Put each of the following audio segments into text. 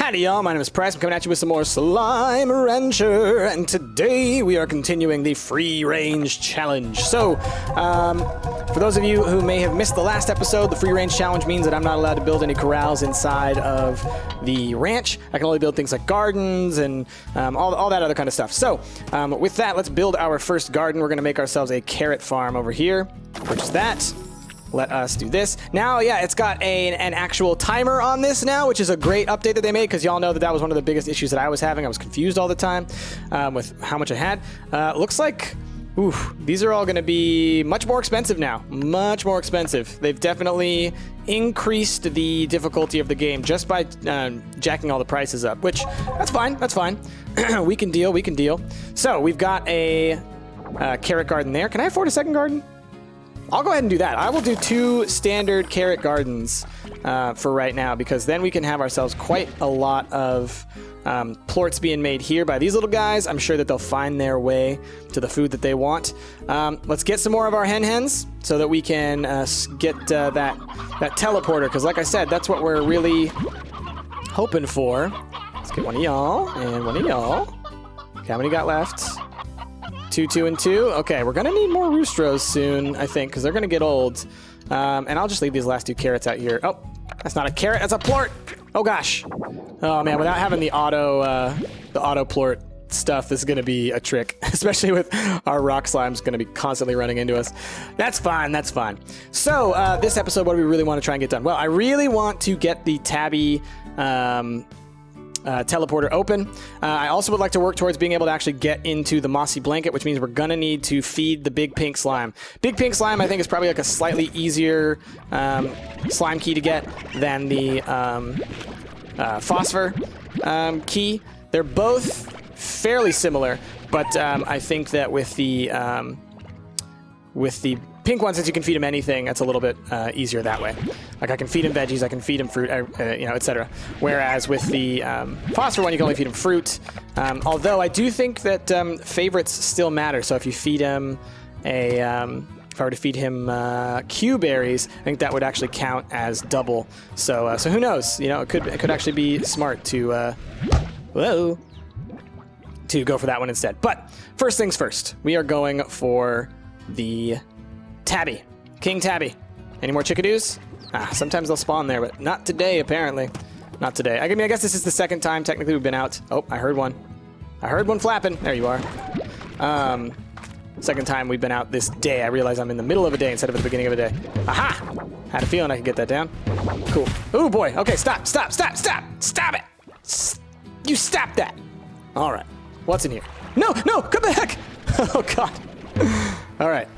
Howdy y'all, my name is Price. I'm coming at you with some more Slime Rancher, and today we are continuing the free range challenge. So, for those of you who may have missed the last episode, the free range challenge means that I'm not allowed to build any corrals inside of the ranch. I can only build things like gardens and all that other kind of stuff. So, with that, let's build our first garden. We're going to make ourselves a carrot farm over here. Purchase that. Let us do this. Now, yeah, it's got an actual timer on this now, which is a great update that they made, because y'all know that was one of the biggest issues that I was having. I was confused all the time with how much I had. Looks like, these are all going to be much more expensive now. Much more expensive. They've definitely increased the difficulty of the game just by jacking all the prices up, which, that's fine. That's fine. We can deal. We can deal. So, we've got a carrot garden there. Can I afford a second garden? I'll go ahead and do that. I will do 2 standard carrot gardens for right now, because then we can have ourselves quite a lot of plorts being made here by these little guys. I'm sure that they'll find their way to the food that they want. Let's get some more of our hens so that we can get that teleporter, because like I said, that's what we're really hoping for. Let's get one of y'all and one of y'all. Okay, how many got left? 2, 2, and 2. Okay, we're gonna need more roostros soon, I think, because they're gonna get old. And I'll just leave these last 2 carrots out here. Oh, that's not a carrot, that's a plort. Oh gosh. Oh man, without having the auto plort stuff, this is gonna be a trick, especially with our rock slimes gonna be constantly running into us. That's fine. That's fine. So this episode, what do we really want to try and get done? Well, I really want to get the tabby teleporter open. I also would like to work towards being able to actually get into the mossy blanket, which means we're gonna need to feed the big pink slime. Big pink slime, I think, is probably like a slightly easier slime key to get than the phosphor key. They're both fairly similar, but I think that with the pink one, since you can feed them anything, that's a little bit easier that way. Like I can feed them veggies, I can feed them fruit, etc. Whereas with the phosphor one, you can only feed them fruit. Although I do think that favorites still matter. So if you feed him if I were to feed him Q berries, I think that would actually count as double. So who knows? You know, it could actually be smart to go for that one instead. But first things first, we are going for the tabby. King tabby. Any more chickadoos? Sometimes they'll spawn there, but not today, apparently. Not today. I mean, I guess this is the second time technically we've been out. Oh, I heard one. I heard one flapping. There you are. Second time we've been out this day. I realize I'm in the middle of a day instead of at the beginning of a day. Aha! Had a feeling I could get that down. Cool. Oh boy. Okay, stop. Stop it! You stop that! All right. What's in here? No! Come back! Oh, God. All right.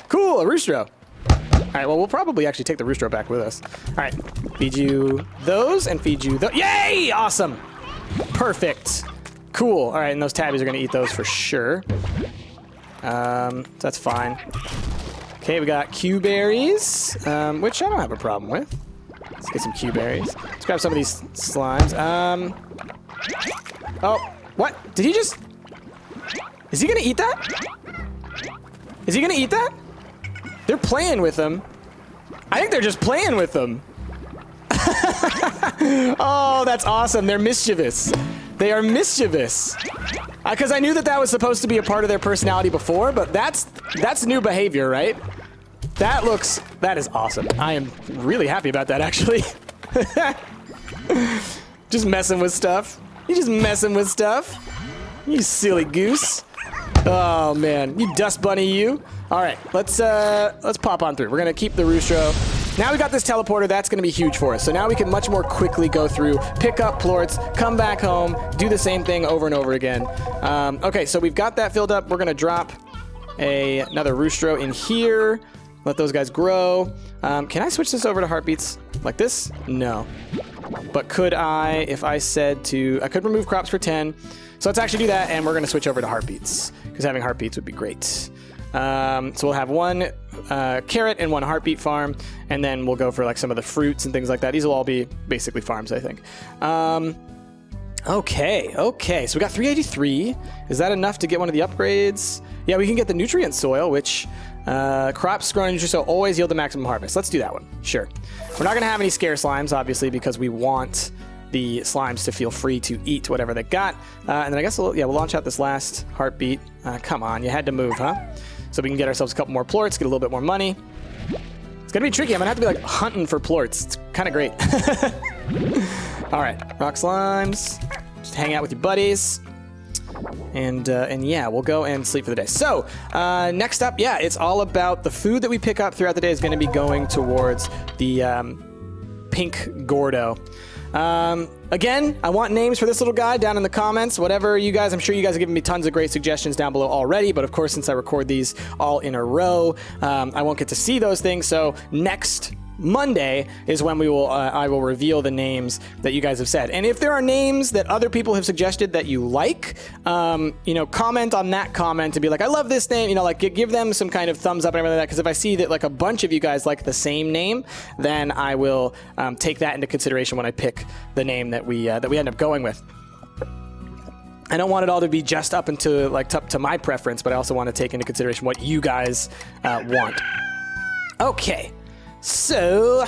Cool, a roostro. All right, well, we'll probably actually take the roostro back with us. All right, feed you those and feed you those. Yay! Awesome. Perfect. Cool. All right, and those tabbies are going to eat those for sure. That's fine. Okay, we got Q berries, which I don't have a problem with. Let's get some Q berries. Let's grab some of these slimes. Oh, what? Did he just... Is he going to eat that? Is he going to eat that? They're playing with them. I think they're just playing with them. Oh, that's awesome. They're mischievous. They are mischievous. Because I knew that was supposed to be a part of their personality before, but that's new behavior, right? That is awesome. I am really happy about that, actually. Just messing with stuff. You're just messing with stuff. You silly goose. Oh man, you dust bunny, you. All right, let's pop on through. We're gonna keep the roostro. Now we got this teleporter. That's gonna be huge for us. So now we can much more quickly go through, pick up plorts, come back home, do the same thing over and over again. Okay, so we've got that filled up. We're gonna drop another roostro in here. Let those guys grow. Can I switch this over to heartbeats like this? No. But could I, if I said I could remove crops for 10. So let's actually do that, and we're going to switch over to heartbeats, because having heartbeats would be great. So we'll have 1 carrot and 1 heartbeat farm, and then we'll go for like some of the fruits and things like that. These will all be basically farms, I think. Okay. So we got 383. Is that enough to get one of the upgrades? Yeah, we can get the nutrient soil, which crops grown in nutrient soil always yield the maximum harvest. Let's do that one. Sure. We're not going to have any scare slimes, obviously, because we want the slimes to feel free to eat whatever they got. And then I guess we'll launch out this last heartbeat. Come on, you had to move, huh? So we can get ourselves a couple more plorts, get a little bit more money. It's gonna be tricky. I'm gonna have to be like hunting for plorts. It's kind of great. All right, rock slimes. Just hang out with your buddies. And yeah, we'll go and sleep for the day. So next up, yeah, it's all about the food that we pick up throughout the day is going to be going towards the pink Gordo. Again, I want names for this little guy down in the comments. Whatever you guys, I'm sure you guys have given me tons of great suggestions down below already. But of course, since I record these all in a row, I won't get to see those things. So next Monday is when I will reveal the names that you guys have said. And if there are names that other people have suggested that you like, comment on that comment and be like, I love this name, like give them some kind of thumbs up and everything like that. Because if I see that like a bunch of you guys like the same name, then I will take that into consideration when I pick the name that we end up going with. I don't want it all to be just up to my preference, but I also want to take into consideration what you guys want. Okay. So,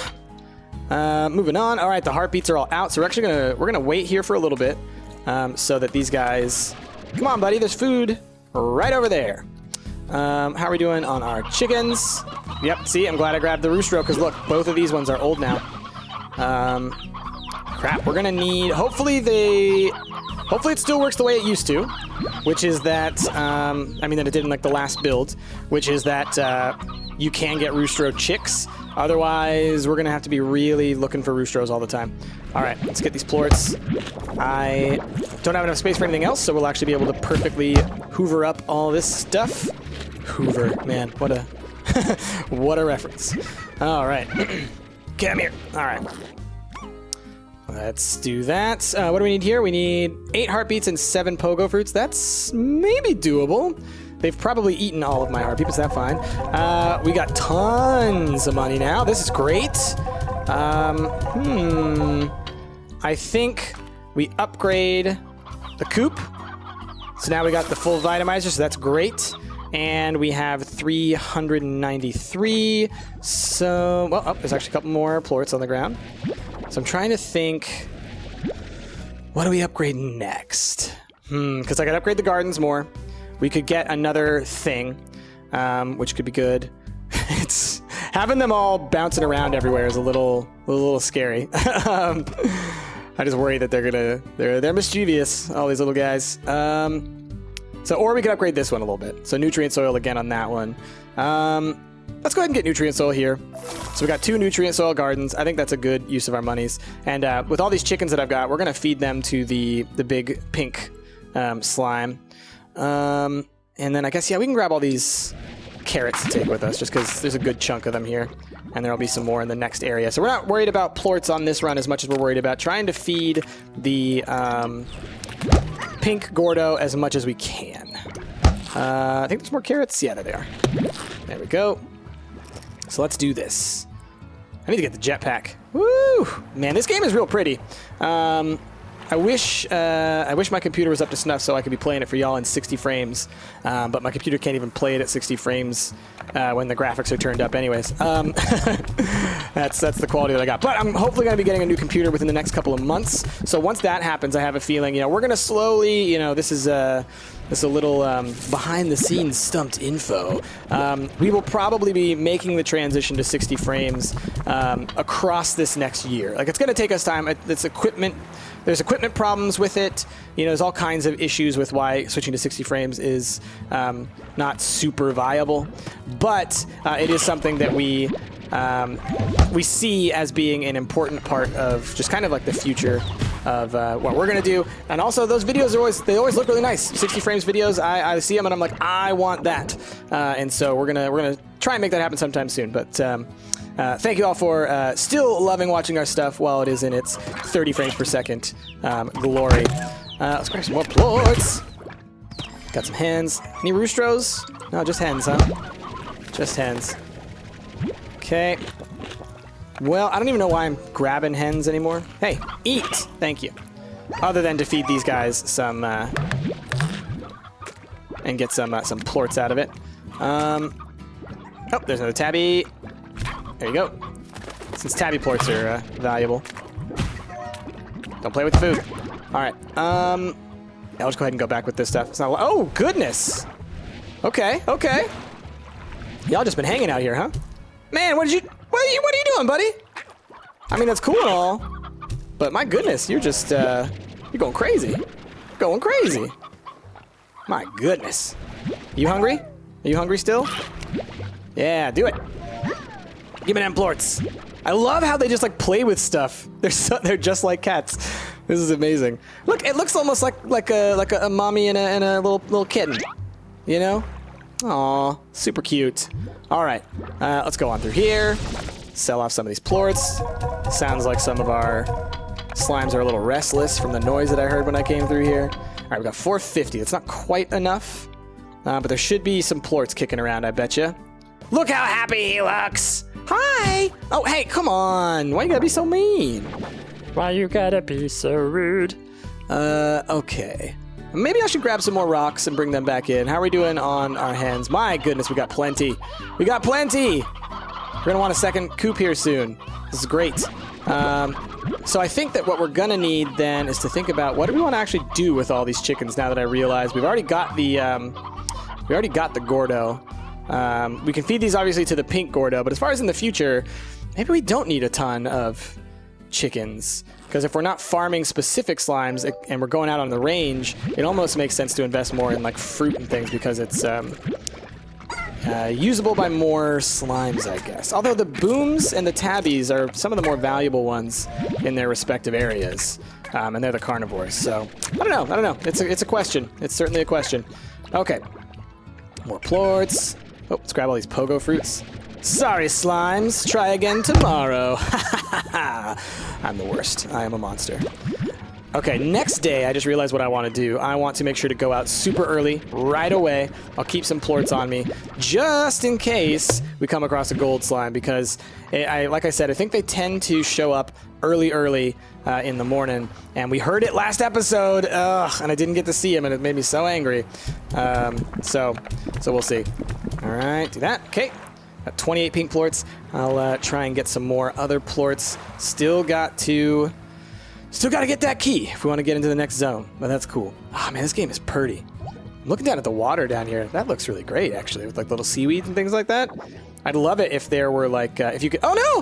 moving on. All right, the heartbeats are all out. So we're gonna wait here for a little bit, so that these guys. Come on, buddy. There's food right over there. How are we doing on our chickens? Yep. See, I'm glad I grabbed the roostro because look, both of these ones are old now. Crap. We're gonna need. Hopefully it still works the way it used to, which is that. That it did in like the last build, which is that you can get roostro chicks. Otherwise, we're going to have to be really looking for roostros all the time. All right, let's get these plorts. I don't have enough space for anything else, so we'll actually be able to perfectly hoover up all this stuff. Hoover, man, what a what a reference. All right, come here. All right, let's do that. What do we need here? We need 8 heartbeats and 7 pogo fruits. That's maybe doable. They've probably eaten all of my heartbeats, but that's fine. We got tons of money now. This is great. I think we upgrade the coop. So now we got the full vitamizer, so that's great. And we have 393. So, there's actually a couple more plorts on the ground. So I'm trying to think, what do we upgrade next? Because I got to upgrade the gardens more. We could get another thing, which could be good. It's having them all bouncing around everywhere is a little scary. I just worry that they're mischievous, all these little guys. Or we could upgrade this one a little bit. So nutrient soil again on that one. Let's go ahead and get nutrient soil here. So we got 2 nutrient soil gardens. I think that's a good use of our monies. And with all these chickens that I've got, we're gonna feed them to the big pink slime. And then I guess, we can grab all these carrots to take with us just because there's a good chunk of them here. And there'll be some more in the next area. So we're not worried about plorts on this run as much as we're worried about trying to feed the pink Gordo as much as we can. I think there's more carrots. Yeah, there they are. There we go. So let's do this. I need to get the jetpack. Woo! Man, this game is real pretty. I wish my computer was up to snuff so I could be playing it for y'all in 60 frames, but my computer can't even play it at 60 frames when the graphics are turned up anyways. That's the quality that I got. But I'm hopefully going to be getting a new computer within the next couple of months. So once that happens, I have a feeling, we're going to slowly, this is a little behind-the-scenes Stumpt info. We will probably be making the transition to 60 frames across this next year. Like, it's going to take us time. It's equipment. There's equipment problems with it. There's all kinds of issues with why switching to 60 frames is not super viable. But it is something that we see as being an important part of just kind of like the future of what we're gonna do. And also, those videos always look really nice. 60 frames videos, I see them and I'm like, I want that. And so we're gonna try and make that happen sometime soon. But thank you all for still loving watching our stuff while it is in its 30 frames per second glory. Let's grab some more plorts. Got some hens. Any roostros? No, just hens, huh? Just hens. Okay. Well, I don't even know why I'm grabbing hens anymore. Hey, eat! Thank you. Other than to feed these guys some, and get some plorts out of it. Oh, there's another tabby. There you go. Since tabby plorts are valuable. Don't play with the food. All right. I'll just go ahead and go back with this stuff. It's not. Oh goodness. Okay. Okay. Y'all just been hanging out here, huh? Man, what are you doing, buddy? I mean, that's cool and all, but my goodness, you're just you're going crazy. Going crazy. My goodness. You hungry? Are you hungry still? Yeah, do it. Give me them plorts. I love how they just like play with stuff. They're just like cats. This is amazing. Look, it looks almost like a mommy and a little kitten. You know? Aw, super cute. All right, let's go on through here. Sell off some of these plorts. Sounds like some of our slimes are a little restless from the noise that I heard when I came through here. All right, we got 450. That's not quite enough, but there should be some plorts kicking around, I betcha. Look how happy he looks. Hi. Oh, hey, come on. Why you gotta be so mean? Why you gotta be so rude? Okay. Maybe I should grab some more rocks and bring them back in. How are we doing on our hens? My goodness, we got plenty. We got plenty. We're gonna want a second coop here soon. This is great. So I think that what we're gonna need then is to think about what do we want to actually do with all these chickens now that I realize we've already got the Gordo. We can feed these obviously to the pink Gordo, but as far as in the future, maybe we don't need a ton of chickens. Because if we're not farming specific slimes and we're going out on the range, it almost makes sense to invest more in like fruit and things because it's usable by more slimes, I guess. Although the booms and the tabbies are some of the more valuable ones in their respective areas. And they're the carnivores. So, I don't know. It's a question. It's certainly a question. Okay. More plorts. Oh, let's grab all these pogo fruits. Sorry, slimes. Try again tomorrow. I'm the worst. I am a monster. Okay, next day, I just realized what I want to do. I want to make sure to go out super early, right away. I'll keep some plorts on me, just in case we come across a gold slime, because, like I said, I think they tend to show up early in the morning, and we heard it last episode, and I didn't get to see him, and it made me so angry. So we'll see. All right, do that. Okay. Got 28 pink plorts. I'll try and get some more other plorts. Still got to get that key if we want to get into the next zone. But that's cool. Oh man, this game is pretty. I'm looking down at the water down here. That looks really great, actually, with like little seaweeds and things like that. I'd love it if there were like, if you could. Oh no!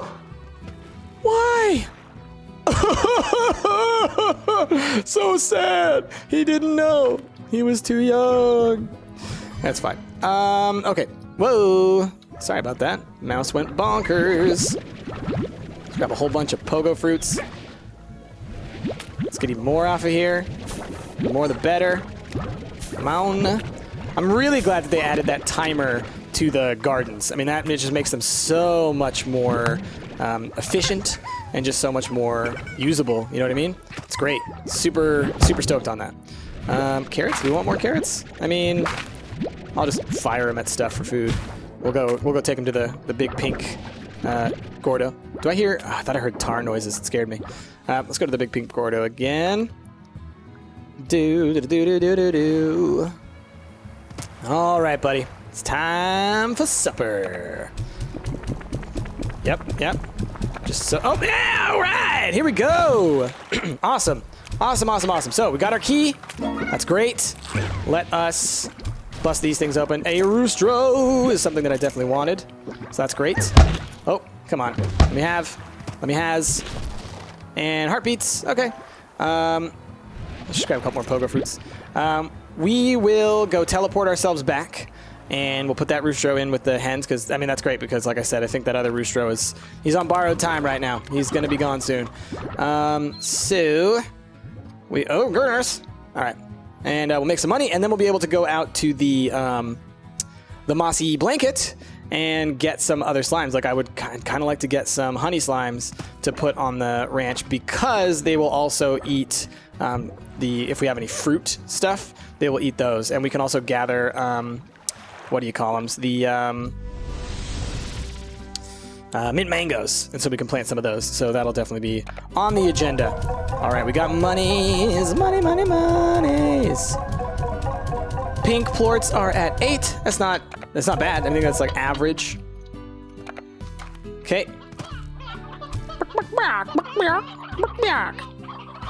Why? So sad. He didn't know. He was too young. That's fine. Okay. Whoa. Sorry about that. Mouse went bonkers. Let's grab a whole bunch of pogo fruits. Let's get even more off of here. The more the better. Come on. I'm really glad that they added that timer to the gardens. I mean, that just makes them so much more efficient and just so much more usable. You know what I mean? It's great. Super stoked on that. Carrots? Do we want more carrots? I mean, I'll just fire them at stuff for food. We'll go take him to the big pink Gordo. Do I hear? Oh, I thought I heard tar noises. It scared me. Let's go to the big pink Gordo again. Do. All right, buddy. It's time for supper. Yep. Just so. Oh yeah! All right. Here we go. Awesome. So we got our key. That's great. Let us bust these things open. A roostro is something that I definitely wanted. So that's great. Oh, come on. Let me has. And heartbeats. Okay. Let's just grab a couple more pogo fruits. We will go teleport ourselves back, and we'll put that roostro in with the hens, because, I mean, that's great, because, like I said, I think that other roostro he's on borrowed time right now. He's going to be gone soon. Oh, goodness. All right. And we'll make some money, and then we'll be able to go out to the mossy blanket and get some other slimes. Like, I would kind of like to get some honey slimes to put on the ranch, because they will also eat if we have any fruit stuff, they will eat those. And we can also gather, what do you call them? The mint mangoes. And so we can plant some of those. So that'll definitely be on the agenda. All right, we got monies. Monies. Pink plorts are at 8. That's not bad. I think that's like average. Okay.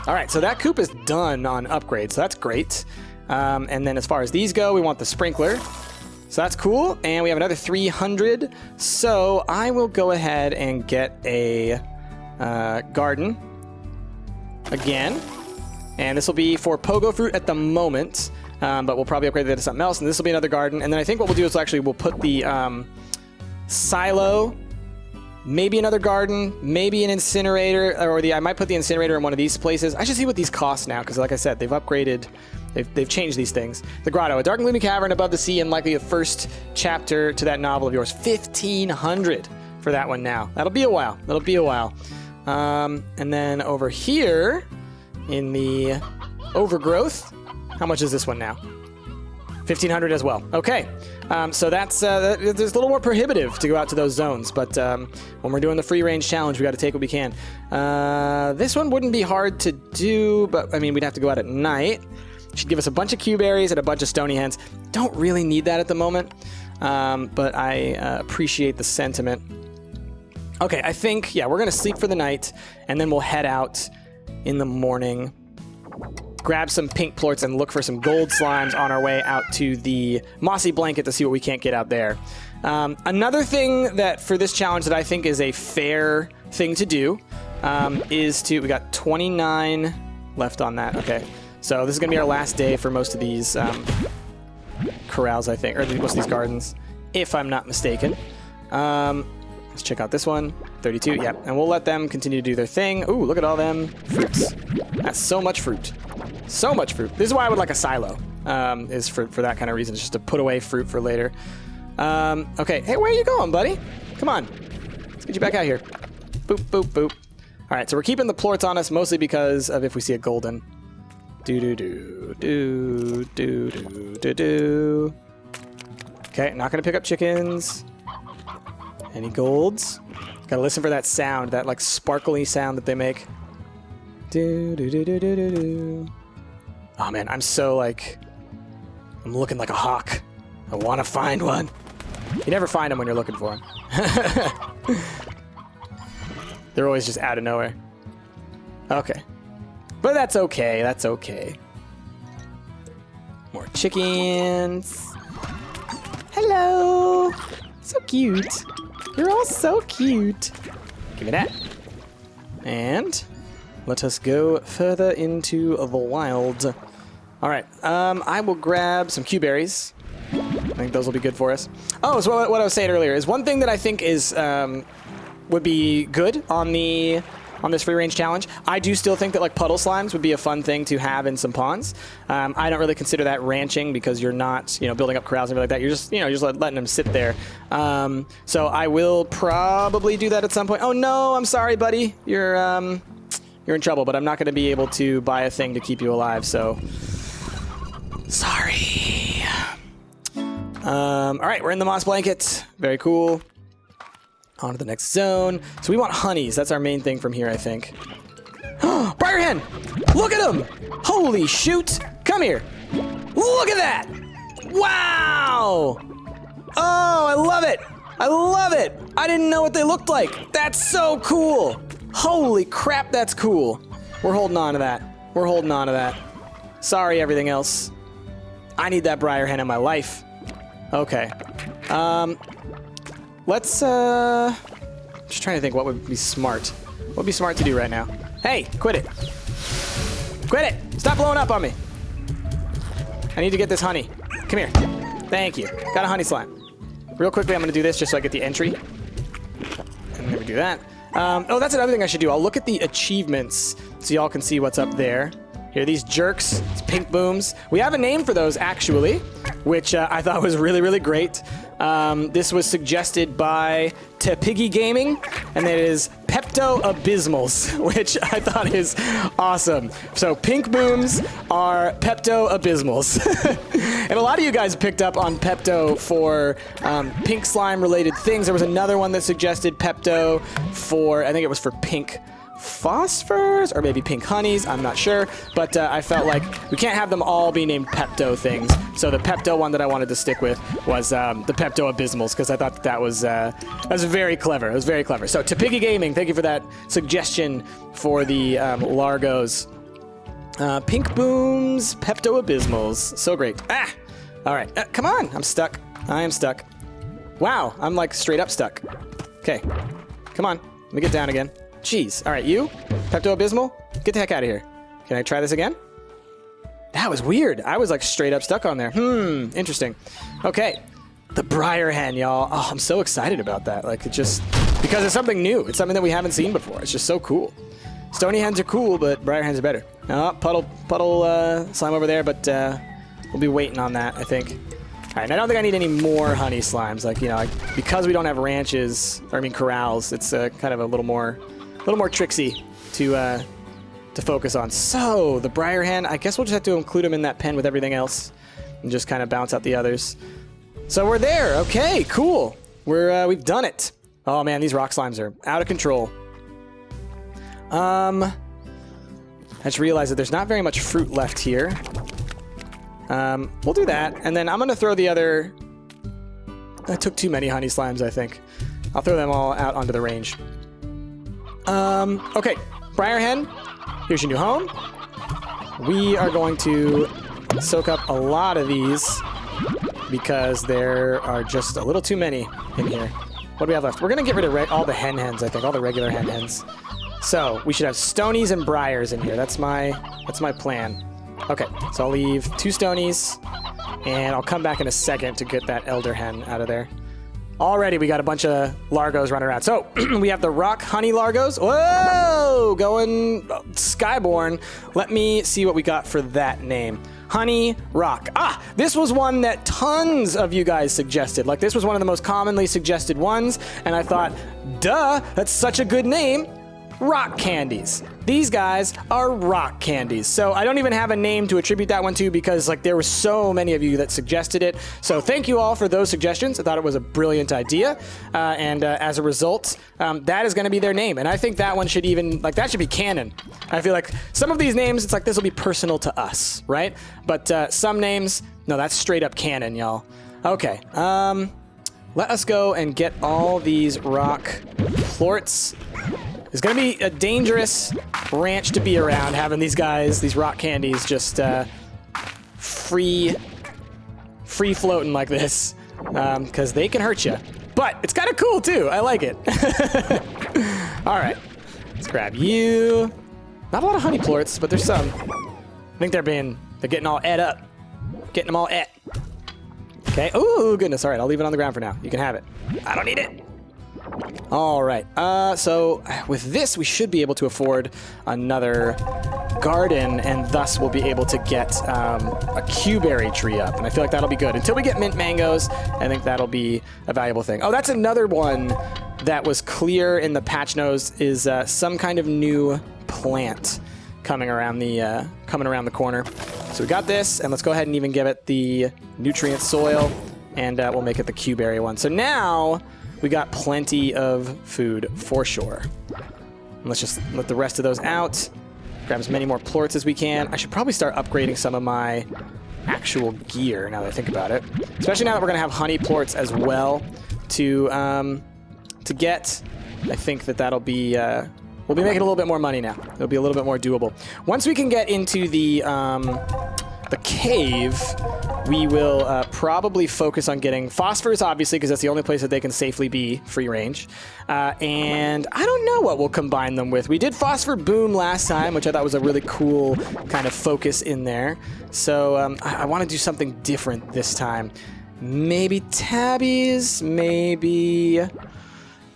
All right, so that coop is done on upgrade, so that's great. And then as far as these go, we want the sprinkler. So that's cool, and we have another 300. So I will go ahead and get a garden again. And this will be for pogo fruit at the moment, but we'll probably upgrade that to something else. And this will be another garden. And then I think what we'll do is actually we'll put the silo, maybe another garden, maybe an incinerator, or I might put the incinerator in one of these places. I should see what these cost now, because like I said, they've upgraded. They've changed these things. The grotto, a dark and gloomy cavern above the sea, and likely the first chapter to that novel of yours. 1,500 for that one now. That'll be a while. That'll be a while. And then over here in the overgrowth, how much is this one now? 1,500 as well. Okay. So that's there's a little more prohibitive to go out to those zones, but when we're doing the free range challenge, we got to take what we can. This one wouldn't be hard to do, but I mean, we'd have to go out at night. Should give us a bunch of Q berries and a bunch of stony hens. Don't really need that at the moment, but I appreciate the sentiment. Okay, I think, yeah, we're going to sleep for the night, and then we'll head out in the morning, grab some pink plorts, and look for some gold slimes on our way out to the mossy blanket to see what we can't get out there. Another thing that for this challenge that I think is a fair thing to do is to, we got 29 left on that. Okay. So this is going to be our last day for most of these corrals, I think, or most of these gardens, if I'm not mistaken. Let's check out this one, 32, yep. And we'll let them continue to do their thing. Ooh, look at all them fruits. That's so much fruit. So much fruit. This is why I would like a silo, is for that kind of reason, just to put away fruit for later. Okay, hey, where are you going, buddy? Come on. Let's get you back out here. Boop, boop, boop. All right, so we're keeping the plorts on us mostly because of if we see a golden. Do. Okay, not gonna pick up chickens. Any golds? Gotta listen for that sound, that like sparkly sound that they make. Do. Oh man, I'm so like, I'm looking like a hawk. I want to find one. You never find them when you're looking for them. They're always just out of nowhere. Okay. But that's okay, that's okay. More chickens. Hello! So cute. You're all so cute. Give me that. And let us go further into the wild. All right, I will grab some Q berries. I think those will be good for us. Oh, so what I was saying earlier is one thing that I think is would be good on this free range challenge. I do still think that like puddle slimes would be a fun thing to have in some ponds. I don't really consider that ranching because you're not, building up corrals and everything like that. You're just, just letting them sit there. So I will probably do that at some point. Oh no, I'm sorry, buddy. You're in trouble, but I'm not going to be able to buy a thing to keep you alive. So sorry. All right, we're in the moss blanket. Very cool. On to the next zone. So we want honeys. That's our main thing from here, I think. Briar hen! Look at him! Holy shoot! Come here. Look at that! Wow! Oh, I love it! I love it! I didn't know what they looked like. That's so cool! Holy crap, that's cool. We're holding on to that. We're holding on to that. Sorry, everything else. I need that briar hen in my life. Okay. Let's, just trying to think what would be smart. What would be smart to do right now? Hey, quit it. Quit it! Stop blowing up on me. I need to get this honey. Come here. Thank you. Got a honey slime. Real quickly, I'm going to do this just so I get the entry. And never do that. Oh, that's another thing I should do. I'll look at the achievements so y'all can see what's up there. Here, these jerks, these pink booms. We have a name for those, actually, which I thought was really, really great. This was suggested by Tepiggy Gaming, and it is Pepto-Abysmals, which I thought is awesome. So pink booms are Pepto-Abysmals. And a lot of you guys picked up on Pepto for pink slime-related things. There was another one that suggested Pepto for, I think it was for pink phosphors or maybe pink honeys, I'm not sure, but I felt like we can't have them all be named Pepto things, so the Pepto one that I wanted to stick with was the Pepto-Abysmals, because I thought that was very clever. It was very clever. So Tepiggy Gaming, thank you for that suggestion for the Largos. Pink Booms, Pepto-Abysmals. So great. Ah! All right. Come on. I'm stuck. I am stuck. Wow. I'm like straight up stuck. Okay. Come on. Let me get down again. Jeez. All right. You? Pepto-Abysmal? Get the heck out of here. Can I try this again? That was weird. I was like straight up stuck on there. Interesting. Okay. The Briar Hen, y'all. Oh, I'm so excited about that. Like, it just... Because it's something new. It's something that we haven't seen before. It's just so cool. Stony Hens are cool, but Briar Hens are better. Oh, puddle slime over there, but we'll be waiting on that, I think. All right, and I don't think I need any more honey slimes. Like, you know, because we don't have ranches, or I mean corrals, it's kind of a little more tricksy to focus on. So, the Briar Hen, I guess we'll just have to include him in that pen with everything else and just kind of bounce out the others. So we're there. Okay, cool. We've done it. Oh man, these rock slimes are out of control. I just realized that there's not very much fruit left here. We'll do that, and then I'm gonna throw the other... I took too many honey slimes, I think. I'll throw them all out onto the range. Okay, Briar Hen, here's your new home. We are going to soak up a lot of these because there are just a little too many in here. What do we have left? We're gonna get rid of all the hens, I think, all the regular hens. So we should have stonies and briars in here. That's my plan. Okay, so I'll leave 2 stonies, and I'll come back in a second to get that elder hen out of there. Already we got a bunch of largos running around. So we have the rock honey largos. Whoa, going skyborn. Let me see what we got for that name. Honey Rock. Ah, this was one that tons of you guys suggested. Like, this was one of the most commonly suggested ones, and I thought, duh, that's such a good name. Rock candies. These guys are rock candies. So I don't even have a name to attribute that one to because like there were so many of you that suggested it. So thank you all for those suggestions. I thought it was a brilliant idea. And as a result, that is going to be their name. And I think that one should even, like, that should be canon. I feel like some of these names, it's like this will be personal to us, right? But some names, no, that's straight up canon, y'all. Okay. Let us go and get all these rock plorts. It's going to be a dangerous ranch to be around, having these guys, these rock candies, just free floating like this, because they can hurt you. But it's kind of cool, too. I like it. All right. Let's grab you. Not a lot of honey plorts, but there's some. I think they're getting all ed up. Getting them all et. Okay. Ooh, goodness. All right, I'll leave it on the ground for now. You can have it. I don't need it. All right, so with this, we should be able to afford another garden, and thus we'll be able to get a Q-berry tree up, and I feel like that'll be good. Until we get mint mangoes, I think that'll be a valuable thing. Oh, that's another one that was clear in the patch notes is some kind of new plant coming around the corner. So we got this, and let's go ahead and even give it the nutrient soil, and we'll make it the Q-berry one. So now we got plenty of food for sure. And let's just let the rest of those out. Grab as many more plorts as we can. I should probably start upgrading some of my actual gear now that I think about it. Especially now that we're gonna have honey plorts as well to get. I think that'll be, we'll be making a little bit more money now. It'll be a little bit more doable. Once we can get into the cave, we will probably focus on getting phosphors, obviously, because that's the only place that they can safely be free range. And I don't know what we'll combine them with. We did phosphor boom last time, which I thought was a really cool kind of focus in there. So I want to do something different this time. Maybe tabbies, maybe...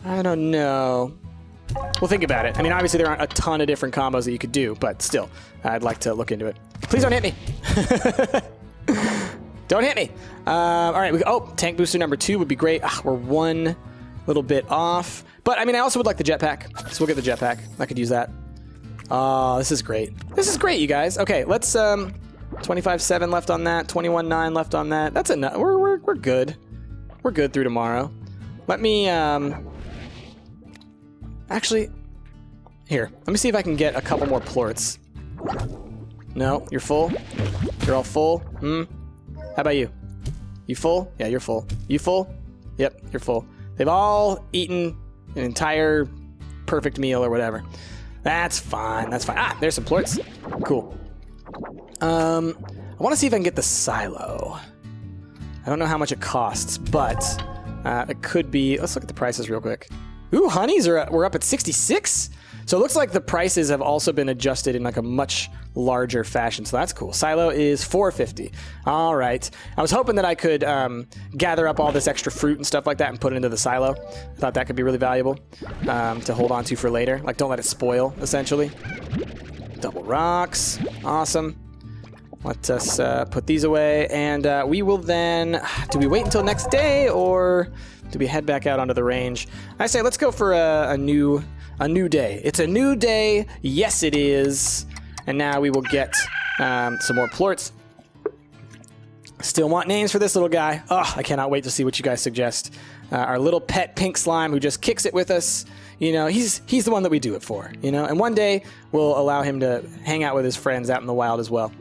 I don't know. We'll think about it. I mean, obviously there aren't a ton of different combos that you could do, but still, I'd like to look into it. Please don't hit me. Don't hit me. All right. Tank booster number 2 would be great. We're one little bit off. But, I mean, I also would like the jetpack. So we'll get the jetpack. I could use that. Oh, this is great. This is great, you guys. Okay, let's... 25.7 left on that. 21.9 left on that. That's enough. We're good. We're good through tomorrow. Let me... Actually... Here. Let me see if I can get a couple more plorts. No, you're full? You're all full? How about you? You full? Yeah, you're full. You full? Yep, you're full. They've all eaten an entire perfect meal or whatever. That's fine. That's fine. There's some plorts. Cool. I want to see if I can get the silo. I don't know how much it costs, but it could be. Let's look at the prices real quick. Ooh, honeys we're up at 66. So it looks like the prices have also been adjusted in like a much larger fashion. So that's cool. Silo is 450. All right. I was hoping that I could gather up all this extra fruit and stuff like that and put it into the silo. I thought that could be really valuable to hold on to for later. Like, don't let it spoil, essentially. Double rocks. Awesome. Let us put these away. And we will then... Do we wait until next day, or do we head back out onto the range? I say let's go for a new day. It's a new day. Yes, it is. And now we will get some more plorts. Still want names for this little guy. Oh, I cannot wait to see what you guys suggest. Our little pet pink slime who just kicks it with us. You know, he's the one that we do it for, you know? And one day we'll allow him to hang out with his friends out in the wild as well.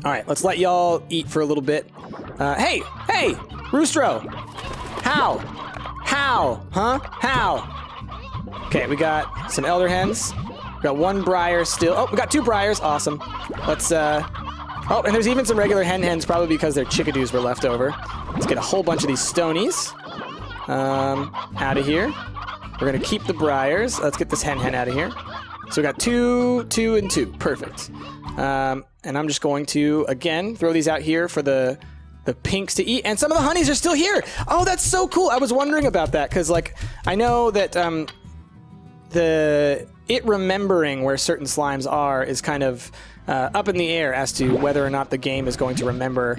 All right, let's let y'all eat for a little bit. Hey, Roostro. How? Huh? How? Okay, we got some elder hens. We got one briar still. Oh, we got two briars. Awesome. Let's, oh, and there's even some regular hens, probably because their chickadoos were left over. Let's get a whole bunch of these stonies out of here. We're going to keep the briars. Let's get this hen out of here. So we got two, and two. Perfect. And I'm just going to, again, throw these out here for the pinks to eat. And some of the honeys are still here. Oh, that's so cool. I was wondering about that because, like, I know that it remembering where certain slimes are is kind of up in the air as to whether or not the game is going to remember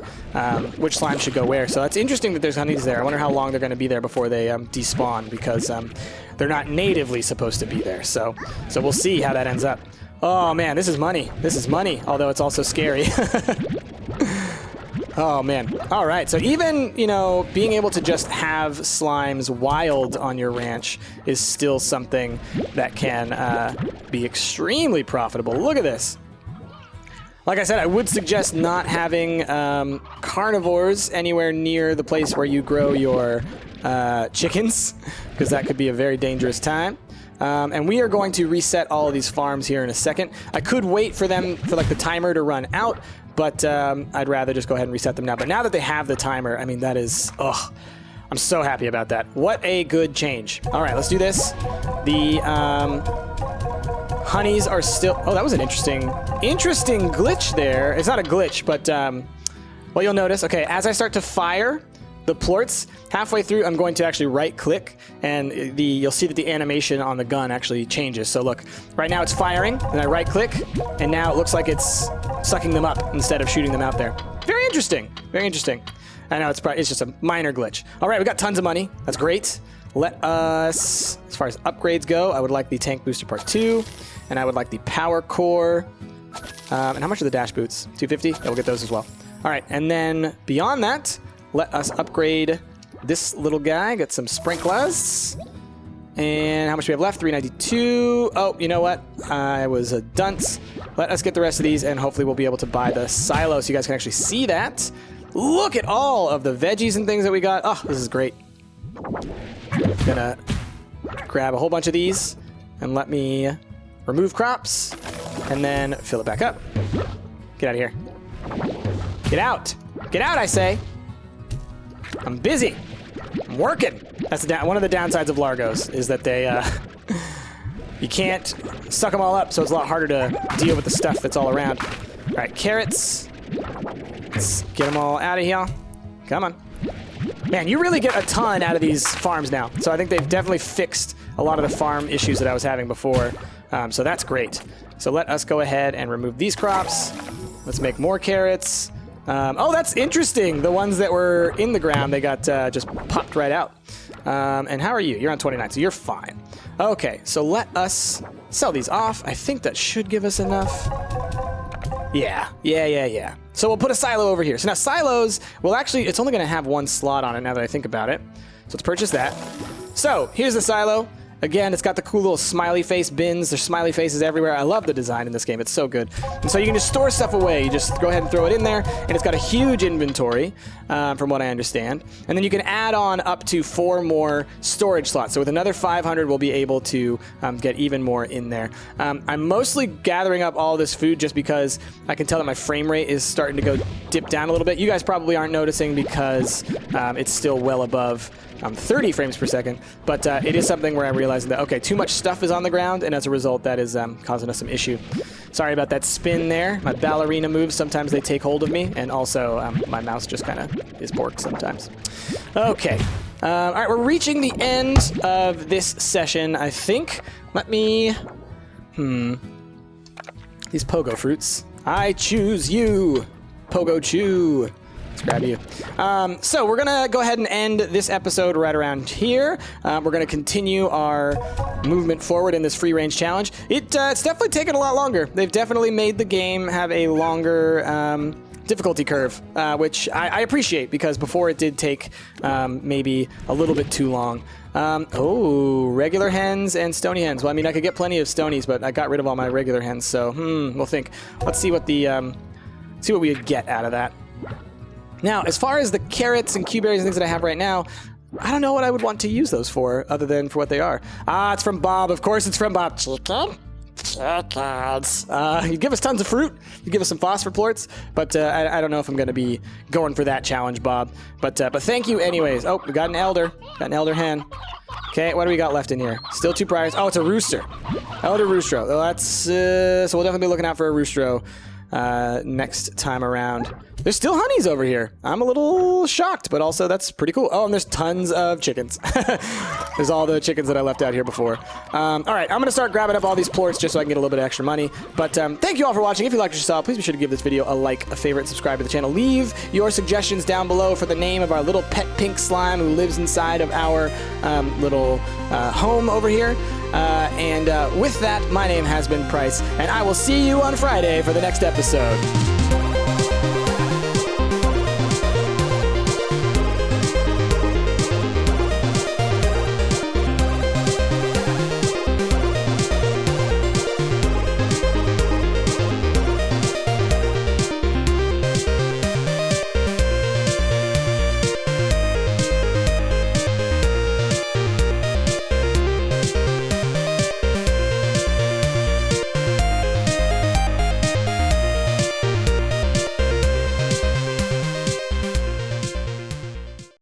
which slime should go where. So it's interesting that there's honeys there. I wonder how long they're going to be there before they despawn, because they're not natively supposed to be there. So we'll see how that ends up. Oh man, this is money. This is money, although it's also scary. Oh man. All right. So even, you know, being able to just have slimes wild on your ranch is still something that can be extremely profitable. Look at this. Like I said, I would suggest not having carnivores anywhere near the place where you grow your chickens, because that could be a very dangerous time. And we are going to reset all of these farms here in a second. I could wait for like the timer to run out, but I'd rather just go ahead and reset them now. But now that they have the timer, I mean, that is, I'm so happy about that. What a good change. All right, let's do this. The honeys are still, oh, that was an interesting glitch there. It's not a glitch, but well, you'll notice, okay, as I start to fire the plorts, halfway through, I'm going to actually right-click, and you'll see that the animation on the gun actually changes. So look, right now it's firing, and I right-click, and now it looks like it's sucking them up instead of shooting them out there. Very interesting. Very interesting. I know it's just a minor glitch. All right, we got tons of money. That's great. Let us, as far as upgrades go, I would like the Tank Booster Part 2, and I would like the Power Core. And how much are the Dash Boots? 250? Yeah, we'll get those as well. All right, and then beyond that, let us upgrade this little guy. Get some sprinklers. And how much do we have left? 392. Oh, you know what? I was a dunce. Let us get the rest of these, and hopefully we'll be able to buy the silo so you guys can actually see that. Look at all of the veggies and things that we got. Oh, this is great. Gonna grab a whole bunch of these and let me remove crops and then fill it back up. Get out of here. Get out. Get out, I say. I'm busy. I'm working. That's one of the downsides of Largos, is that they, you can't suck them all up, so it's a lot harder to deal with the stuff that's all around. All right, carrots. Let's get them all out of here. Come on. Man, you really get a ton out of these farms now. So I think they've definitely fixed a lot of the farm issues that I was having before. So that's great. So let us go ahead and remove these crops. Let's make more carrots. Oh, that's interesting. The ones that were in the ground, they got just popped right out. And how are you? You're on 29, so you're fine. Okay, so let us sell these off. I think that should give us enough. Yeah. So we'll put a silo over here. So now silos, well, actually, it's only going to have one slot on it now that I think about it. So let's purchase that. So here's the silo. Again, it's got the cool little smiley face bins. There's smiley faces everywhere. I love the design in this game. It's so good. And so you can just store stuff away. You just go ahead and throw it in there, and it's got a huge inventory, from what I understand. And then you can add on up to 4 more storage slots. So with another 500, we'll be able to get even more in there. I'm mostly gathering up all this food just because I can tell that my frame rate is starting to go dip down a little bit. You guys probably aren't noticing because it's still well above 30 frames per second, but it is something where I'm realizing that, okay, too much stuff is on the ground, and as a result, that is causing us some issue. Sorry about that spin there. My ballerina moves, sometimes they take hold of me, and also my mouse just kind of is pork sometimes. Okay. All right, we're reaching the end of this session, I think. Let me... These pogo fruits. I choose you. Pogo chew. Let's grab you. So we're going to go ahead and end this episode right around here. We're going to continue our movement forward in this free range challenge. It's definitely taken a lot longer. They've definitely made the game have a longer difficulty curve, which I appreciate because before it did take maybe a little bit too long. Regular hens and stony hens. Well, I mean, I could get plenty of stonies, but I got rid of all my regular hens, so we'll think. Let's see what the see what we would get out of that. Now, as far as the carrots and Q-berries and things that I have right now, I don't know what I would want to use those for, other than for what they are. It's from Bob. Of course it's from Bob. Chicken? Chickens. You give us tons of fruit. You give us some phosphor-plorts, but I don't know if I'm going to be going for that challenge, Bob. But thank you anyways. Oh, we got an elder. Got an elder hen. Okay, what do we got left in here? Still 2 priors. Oh, it's a rooster. Elder roostro. Well, that's... so we'll definitely be looking out for a roostro next time around. There's still honeys over here. I'm a little shocked, but also that's pretty cool. Oh, and there's tons of chickens. There's all the chickens that I left out here before. All right, I'm going to start grabbing up all these plorts just so I can get a little bit of extra money. But thank you all for watching. If you liked what you saw, please be sure to give this video a like, a favorite, subscribe to the channel. Leave your suggestions down below for the name of our little pet pink slime who lives inside of our little home over here. And with that, my name has been Price, and I will see you on Friday for the next episode.